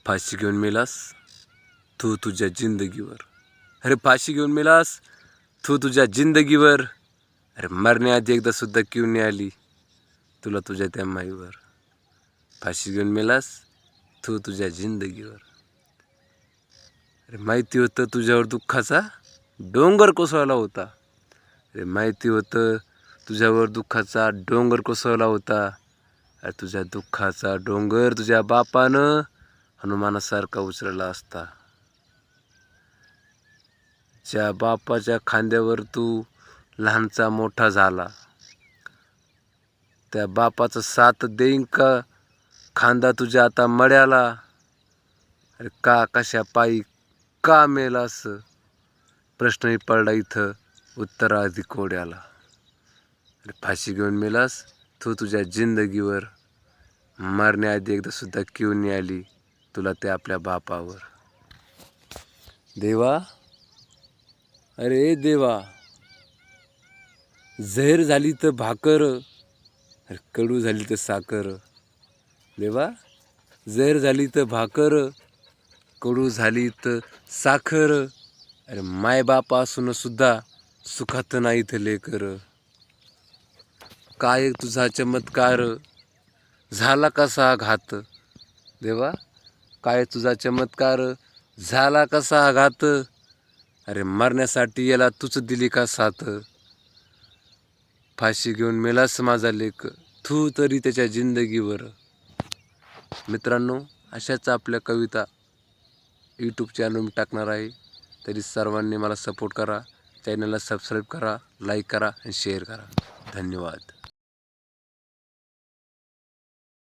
फाशी घेऊन मेलास तू तुझ्या जिंदगीवर. अरे फाशी घेऊन मेलास तू तुझ्या जिंदगीवर. अरे मरण्याआधी एकदा सुद्धा क्यों नाही आली तुला तुझ्या त्या माईवर. फाशी घेऊन मेलास तू तुझ्या जिंदगीवर. अरे माहिती होतं तुझ्यावर दुःखाचा डोंगर कोसळला होता. अरे माहिती होतं तुझ्यावर दुःखाचा डोंगर कोसळला होता. अरे तुझ्या दुःखाचा डोंगर तुझ्या बापानं हनुमानासारखा उचलला असता. ज्या बापाच्या खांद्यावर तू लहानचा मोठा झाला, त्या बापाचा साथ देईन का खांदा तुझ्या आता मड्याला. अरे का कशा पायी का मेलास प्रश्नही पडला इथं उत्तराधी कोड्याला. अरे फाशी घेऊन मेलास तू तुझ्या जिंदगीवर. मरण्याआधी एकदा सुद्धा क्यों नाही आली तुला ते आपल्या बापावर. देवा, अरे देवा, जहर झाली तर भाकर, अरे कडू झाली तर साखर. देवा, जहर झाली तर भाकर, कडू झाली तर साखर. अरे मायबाप असून सुद्धा सुखात नाहीत लेकर. काय तुझा चमत्कार झाला कसा घात. देवा, काय तुझा चमत्कार झाला कसा घात. अरे मरण्यासाठी याला तूच दिली का साथ. फाशी घेऊन मेलास माझा लेक तू तरी त्याच्या जिंदगीवर. मित्रांनो, अशाच आपल्या कविता यूट्यूब चॅनल टाकणार आहे. तरी सर्वांनी मला सपोर्ट करा. चॅनलला सबस्क्राईब करा, लाईक करा आणि शेअर करा. धन्यवाद.